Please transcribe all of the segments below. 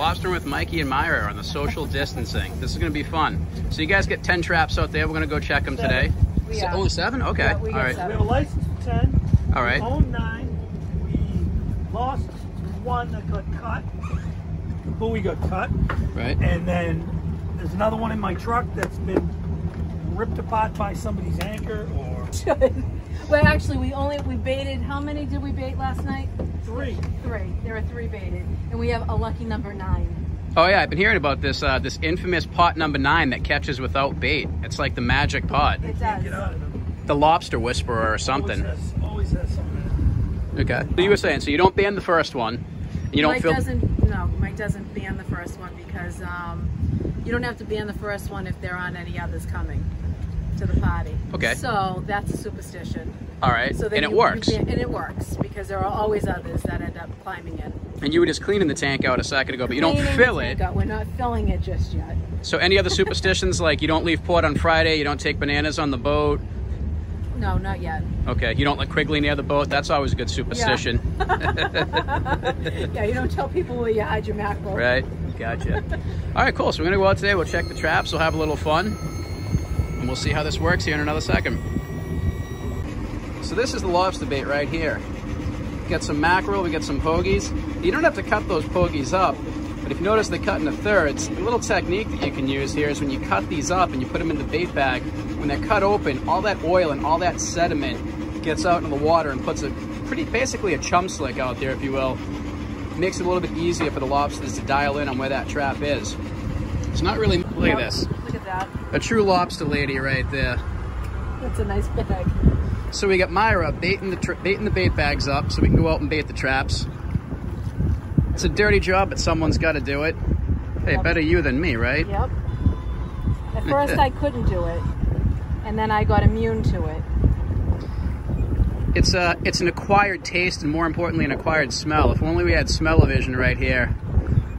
Lobster with Mikey and Myra on the social distancing. This is going to be fun. So you guys get 10 traps out there. We're going to go check them today. Only 7? Okay. Yeah, all right. 7. We have a license for 10. All right. We own 9. We lost 1 that got cut. The buoy got cut. Right. And then there's another one in my truck that's been ripped apart by somebody's anchor or... Well, actually, we baited, how many did we bait last night? 3. 3. There are 3 baited. And we have a lucky number 9. Oh yeah, I've been hearing about this this infamous pot number 9 that catches without bait. It's like the magic pot. It does. Get out of them. The lobster whisperer or something. Always has something in it. Okay. So you were saying, so you don't ban the first one. And you don't Mike feel... Mike doesn't ban the first one because you don't have to ban the first one if there aren't any others coming to the party. Okay. So that's a superstition. All right. So and it works. And it works because there are always others that end up climbing in. And you were just cleaning the tank out a second ago, but you don't fill it. We're not filling it just yet. So any other superstitions like you don't leave port on Friday, you don't take bananas on the boat? No, not yet. Okay, you don't let Quigley near the boat? That's always a good superstition. Yeah, yeah, you don't tell people where you hide your mackerel. Right, gotcha. All right, cool. So we're going to go out today. We'll check the traps. We'll have a little fun. And we'll see how this works here in another second. So this is the lobster bait right here. We got some mackerel, we got some pogies. You don't have to cut those pogies up, but if you notice they cut into thirds, a little technique that you can use here is when you cut these up and you put them in the bait bag, when they're cut open, all that oil and all that sediment gets out into the water and puts basically a chum slick out there, if you will. Makes it a little bit easier for the lobsters to dial in on where that trap is. It's not really, look at this. Look at that. A true lobster lady right there. That's a nice bag. So we got Myra baiting the bait bags up so we can go out and bait the traps. It's a dirty job, but someone's got to do it. Hey, better you than me, right? Yep. At first I couldn't do it, and then I got immune to it. It's an acquired taste, and more importantly, an acquired smell. If only we had smell-o-vision right here.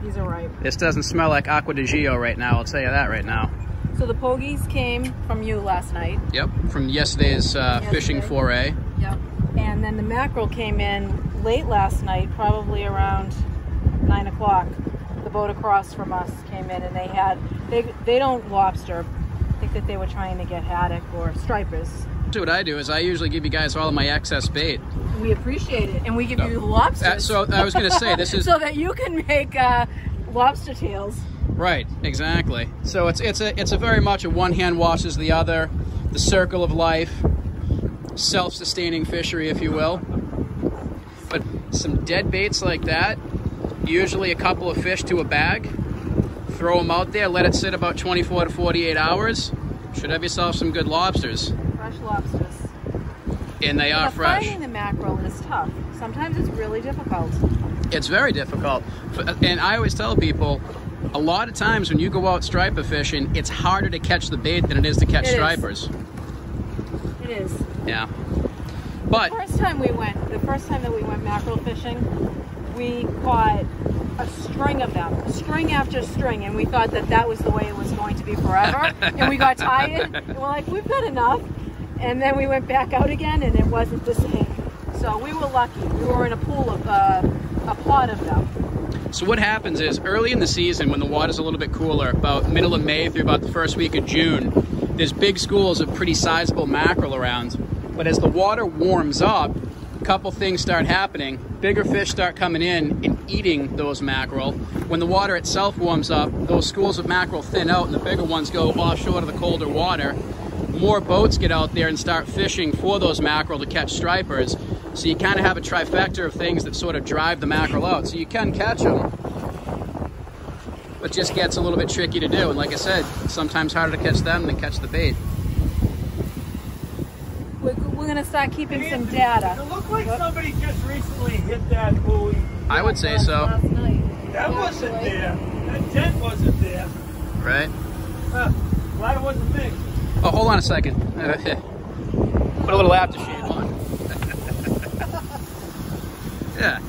These are right. This doesn't smell like Aqua di Gio right now, I'll tell you that right now. So the pogies came from you last night. Yep, from yesterday's fishing foray. Yep. And then the mackerel came in late last night, probably around 9 o'clock. The boat across from us came in, and they don't lobster. I think that they were trying to get haddock or stripers. So what I do is I usually give you guys all of my excess bait. We appreciate it, and we give you lobsters. So I was going to say, this is... so that you can make lobster tails. Right, exactly. So it's a very much a one hand washes the other, the circle of life, self-sustaining fishery, if you will. But some dead baits like that, usually a couple of fish to a bag, throw them out there, let it sit about 24 to 48 hours, should have yourself some good lobsters. Fresh lobsters. And they are fresh. Finding the mackerel is tough. Sometimes it's really difficult. It's very difficult. And I always tell people, a lot of times when you go out striper fishing, it's harder to catch the bait than it is to catch stripers. It is. Yeah. But the first time that we went mackerel fishing, we caught a string of them, string after string, and we thought that was the way it was going to be forever. And we got tired, and we're like, we've got enough. And then we went back out again, and it wasn't the same. So we were lucky. We were in a pool of a pot of them. So what happens is early in the season when the water's a little bit cooler, about middle of May through about the first week of June, there's big schools of pretty sizable mackerel around. But as the water warms up, a couple things start happening. Bigger fish start coming in and eating those mackerel. When the water itself warms up, those schools of mackerel thin out and the bigger ones go offshore to the colder water. More boats get out there and start fishing for those mackerel to catch stripers. So you kind of have a trifecta of things that sort of drive the mackerel out. So you can catch them, but it just gets a little bit tricky to do. And like I said, sometimes harder to catch them than catch the bait. We're going to start keeping some data. It looked like somebody just recently hit that buoy. I would say so. Last night. That wasn't there. That tent wasn't there. Right? Glad it wasn't me. Oh, hold on a second. Put a little aftershave on. Yeah.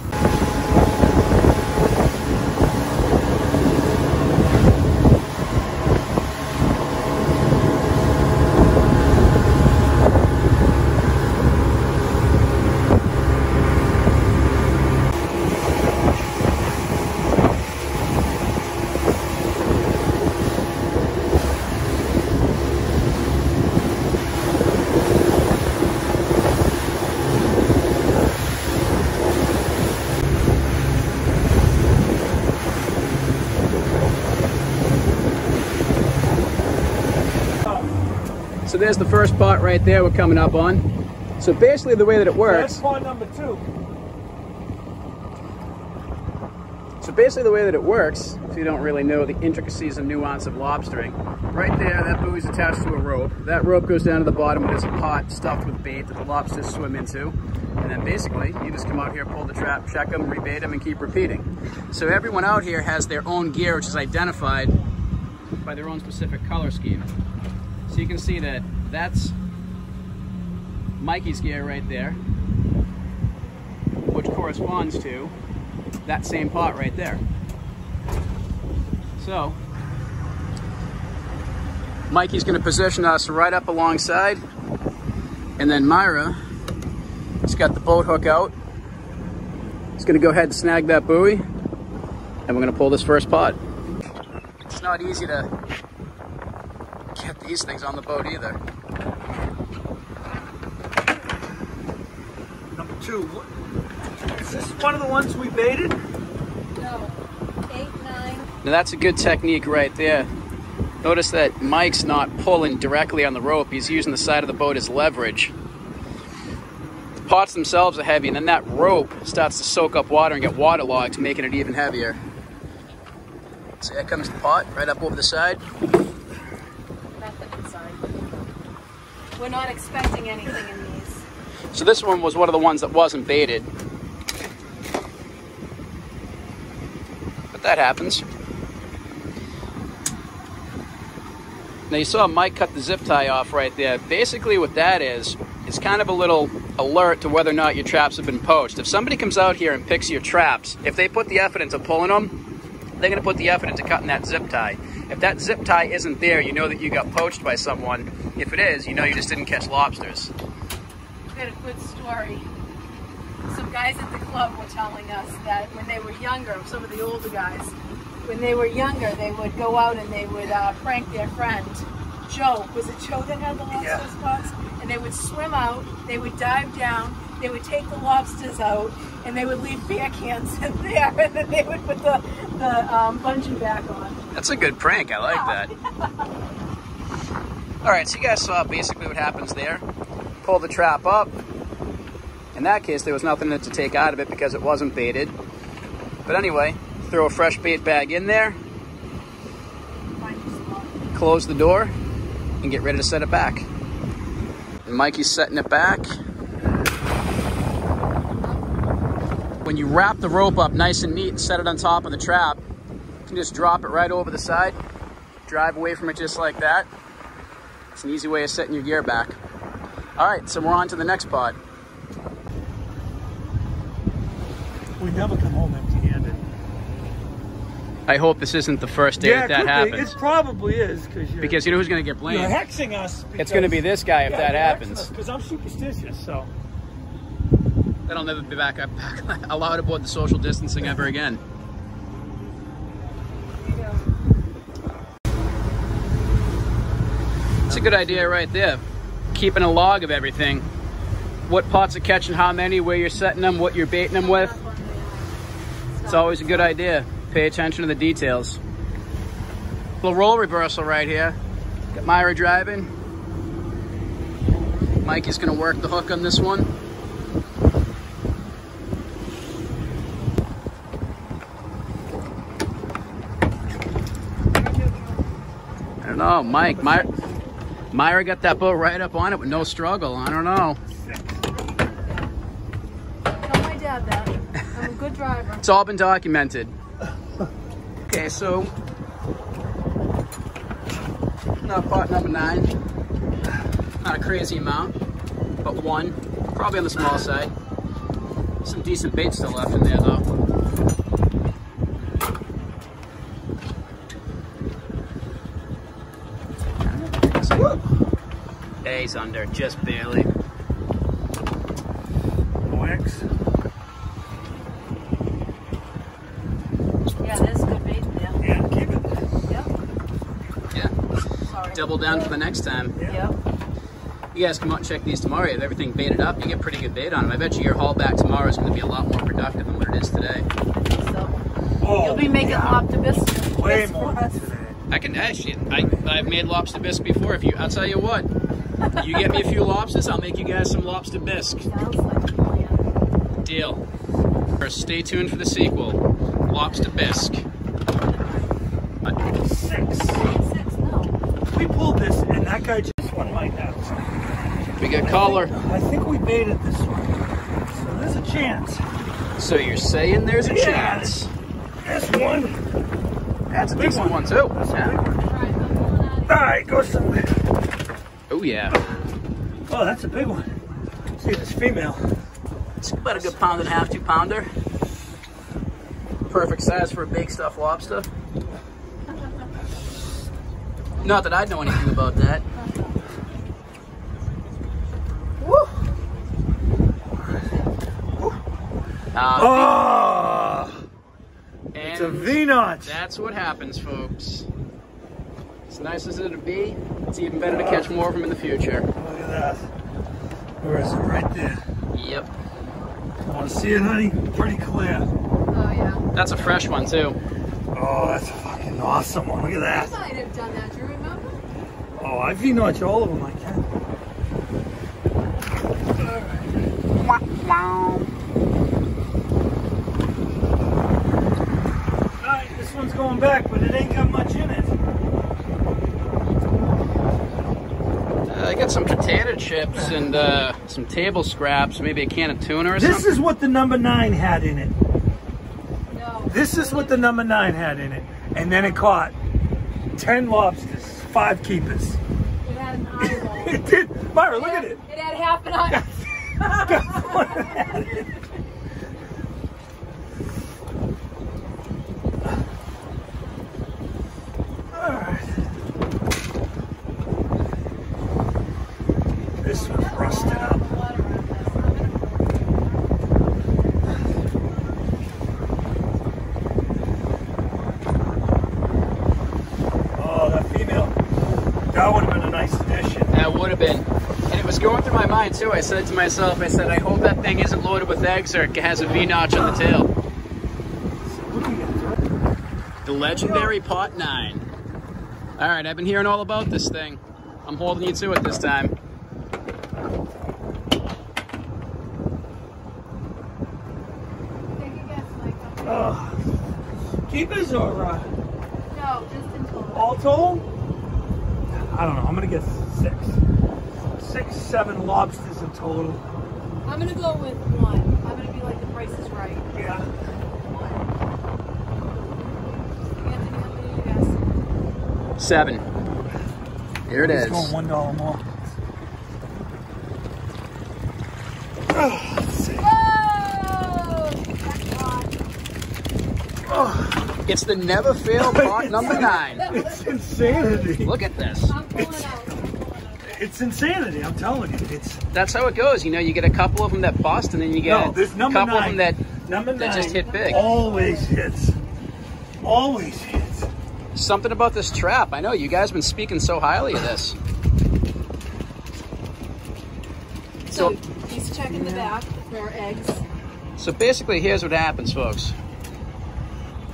So there's the first pot right there we're coming up on. So basically the way that it works... That's pot number 2. So basically the way that it works, if you don't really know the intricacies and nuance of lobstering, right there, that buoy's attached to a rope. That rope goes down to the bottom where there's a pot stuffed with bait that the lobsters swim into. And then basically, you just come out here, pull the trap, check them, rebait them, and keep repeating. So everyone out here has their own gear, which is identified by their own specific color scheme. So you can see that that's Mikey's gear right there, which corresponds to that same pot right there. So Mikey's going to position us right up alongside, and then Myra has got the boat hook out. He's going to go ahead and snag that buoy, and we're going to pull this first pot. It's not easy to get these things on the boat either. Number 2. Is this one of the ones we baited? No. 8, 9. Now that's a good technique right there. Notice that Mike's not pulling directly on the rope. He's using the side of the boat as leverage. The pots themselves are heavy, and then that rope starts to soak up water and get waterlogged, making it even heavier. So there comes the pot right up over the side. Nothing inside. We're not expecting anything in these. So this one was one of the ones that wasn't baited. But that happens. Now you saw Mike cut the zip tie off right there. Basically what that is kind of a little alert to whether or not your traps have been poached. If somebody comes out here and picks your traps, if they put the effort into pulling them, they're going to put the effort into cutting that zip tie. If that zip tie isn't there, you know that you got poached by someone. If it is, you know you just didn't catch lobsters. We had a good story. Some guys at the club were telling us that when they were younger, some of the older guys, when they were younger, they would go out and they would prank their friend, Joe. Was it Joe that had the lobster spots? And they would swim out, they would dive down, they would take the lobsters out, and they would leave beer cans in there, and then they would put the bungee back on. That's a good prank. I like that. All right, so you guys saw basically what happens there. Pull the trap up. In that case, there was nothing to take out of it because it wasn't baited. But anyway, throw a fresh bait bag in there, close the door, and get ready to set it back. And Mikey's setting it back. When you wrap the rope up nice and neat and set it on top of the trap, you can just drop it right over the side, drive away from it just like that. It's an easy way of setting your gear back. All right, so we're on to the next pot. We never come home empty-handed. I hope this isn't the first day that happens. It probably is, because you know who's going to get blamed? You're hexing us. It's going to be this guy if that happens. Because I'm superstitious, so. Then I'll never be back allowed aboard the social distancing ever again. It's a good idea right there. Keeping a log of everything. What pots are catching how many, where you're setting them, what you're baiting them with. It's always a good idea. Pay attention to the details. Little role reversal right here. Got Myra driving. Mikey's gonna work the hook on this one. I don't know, Myra got that boat right up on it with no struggle. I don't know. Tell my dad that. I'm a good driver. It's all been documented. Okay, so now pot number 9. Not a crazy amount, but 1. Probably on the small side. Some decent bait still left in there though. Hey, he's under, just barely. Wax. Yeah, there's good bait in there. Yeah, keep it. Yep. Yeah. Sorry. Double down for the next time. Yep. You guys come out and check these tomorrow. If everything baited up, you get pretty good bait on them. I bet you your haul back tomorrow is going to be a lot more productive than what it is today. So Oh, you'll be making lobster biscuits. way more than today. I can actually. I've made lobster bisque before. I'll tell you what. You get me a few lobsters, I'll make you guys some lobster bisque. Sounds like a plan. Deal. Stay tuned for the sequel. Lobster bisque. 6. 6, no. We pulled this, and that guy just one might have. We got color. I think we baited this one, so there's a chance. So you're saying there's a Yeah. chance? This one. That's a decent one too. That's a Yeah. big one. All right, I'm pulling out. All right, go somewhere. Oh yeah. Oh, that's a big one. See, this female. It's about a good pound and a half, 2 pounder. Perfect size for a big stuffed lobster. Not that I know anything about that. Woo. Oh, it's a And V-notch. that's what happens, folks. As nice as it'll be, it's even better to catch more of them in the future. Look at that. Where is it? Right there. Yep. Want to see it, honey? Pretty clear. Oh, yeah. That's a fresh one too. Oh, that's a fucking awesome one. Look at I that. might have done that. Do you remember? Oh, I V-notch all of them. I can. Alright, this one's going back, but it ain't got much in it. I got some potato chips and some table scraps, maybe a can of tuna or This something. is what the number 9 had in it. No. This is what the number 9 had in it. And then it caught 10 lobsters, 5 keepers. It had an eyeball. It did. Myra, look at it. It had half an eye. Alright. This one's rusted up. Oh, that female. That would have been a nice addition. That would have been. And it was going through my mind too. I said to myself, I hope that thing isn't loaded with eggs or it has a V-notch on the tail. The legendary Pot 9. All right, I've been hearing all about this thing. I'm holding you to it this time. Take a guess, Michael. Keepers or No, just in total. all total? I don't know. I'm going to guess 6. 6, 7 lobsters in total. I'm going to go with 1. I'm going to be like the price is right. Yeah. 1. Anthony, how many you guess? 7. Here it It's is. going $1 more. Oh, let's see. Whoa! Oh, It's the never fail Pot number 9. it's insanity. Look at this. I'm pulling out. It's insanity. I'm telling you. It's That's how it goes. You know, you get a couple of them that bust, and then you get no. This a number couple 9. of them number 9 that just hit big. Always hits. Always hits. Something about this trap. I know you guys have been speaking so highly of this. So he's checking the back for eggs. So basically, here's what happens, folks.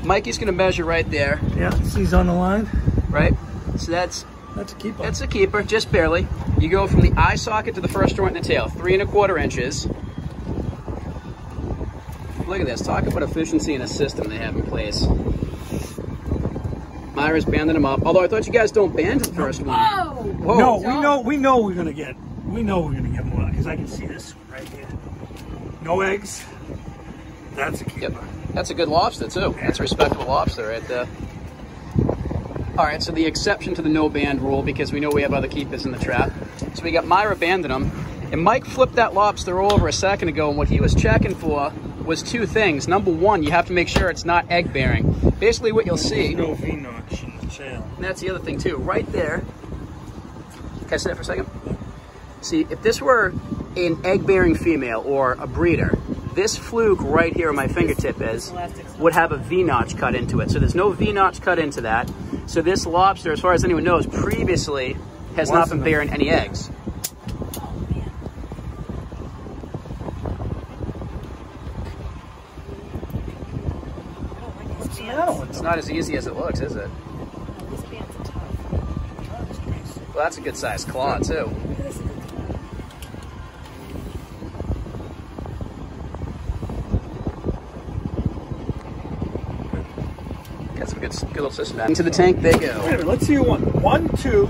Mikey's going to measure right there, Yeah. She's on the line. right? So that's a keeper. a keeper, just barely. You go from the eye socket to the first joint in the tail, 3 1/4 inches. Look at this. Talk about efficiency in a system they have in place. Myra's banding them up. Although I thought you guys don't band the first one. Whoa! Whoa. No, we know we're gonna get. We know we're gonna get more because I can see this one right here. No eggs. That's a keeper. Yep. That's a good lobster, too. That's a respectable lobster right there. All right, so the exception to the no band rule, because we know we have other keepers in the trap. So we got Myra banding them. And Mike flipped that lobster over a second ago, and what he was checking for was 2 things. Number 1, you have to make sure it's not egg bearing. Basically what you'll see, No V-notch in the tail. and that's the other thing too, right there. Can I see that for a second? See, if this were an egg bearing female or a breeder, this fluke right here where my fingertip is would have a V-notch cut into it. So there's no V-notch cut into that. So this lobster, as far as anyone knows, previously has not been bearing any eggs. What's the other one? It's not as easy as it looks, is it? This band Well, that's a good sized claw too. Got some good little system. Into the tank they go. Wait a minute, let's see you want. 1, 2,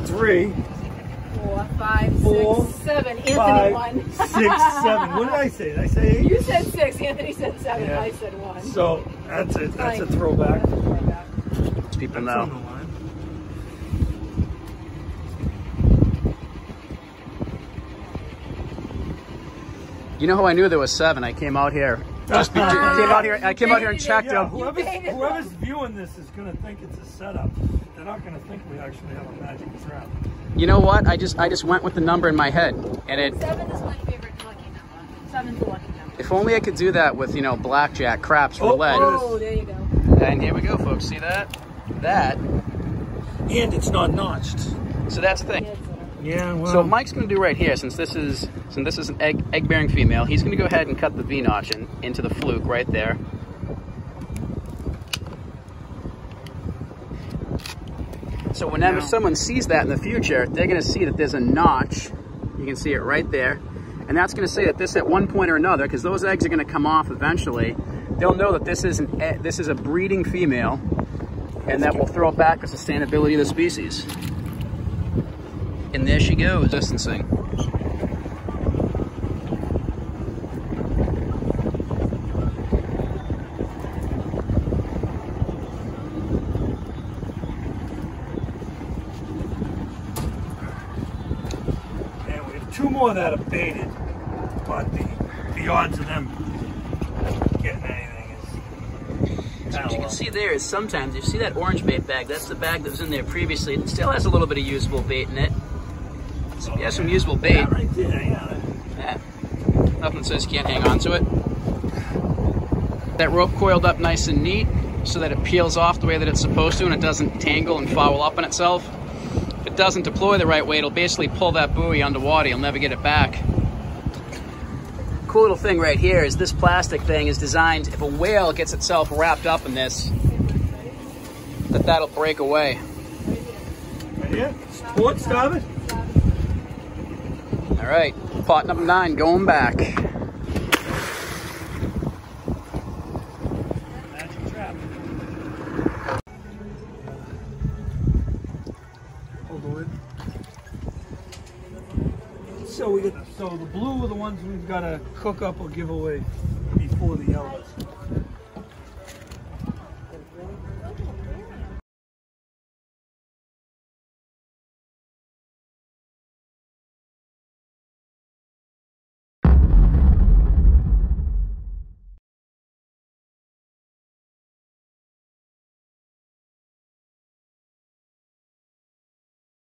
3, 4, 5, 4, 6, 7. Anthony 5, won. 6, 7. What did I say? Did I say 8? You said 6. Anthony said 7. Yeah. I said 1. So that's it. That's a Like, throwback. That's a throwback. People That's on know. the line. You know how I knew there was 7? I came out here. I came out here and checked Yeah, them. whoever's viewing this is going to think it's a setup. They're not going to think we actually have a magic trap. You know what? I just went with the number in my head, and it. 7 is my favorite lucky number. 7's the lucky number. If only I could do that with, you know, blackjack, craps, roulette. Oh, there you go. And here we go, folks. See that? That. And it's not notched. So that's the thing. Yeah, well. So Mike's going to do right here, since this is an egg-bearing female, he's going to go ahead and cut the V-notch into the fluke right there. So whenever someone sees that in the future, they're going to see that there's a notch. You can see it right there. And that's going to say that this, at one point or another, because those eggs are going to come off eventually, they'll know that this is a breeding female, and that will throw it back to sustainability of the species. And there she goes, distancing. And we have 2 more that are baited, but the odds of them getting anything is. So what you can see there is sometimes, you see that orange bait bag, that's the bag that was in there previously. It still has a little bit of usable bait in it. So you have some usable bait. Yeah, right there, yeah. Yeah. Nothing says you can't hang on to it. That rope coiled up nice and neat so that it peels off the way that it's supposed to and it doesn't tangle and foul up on itself. If it doesn't deploy the right way, it'll basically pull that buoy underwater. You'll never get it back. Cool little thing right here is this plastic thing is designed, if a whale gets itself wrapped up in this, that'll break away. Right here. Port starboard. All right, pot number 9 going back. Magic trap. Hold the lid. So the blue are the ones we've got to cook up or give away before the yellows.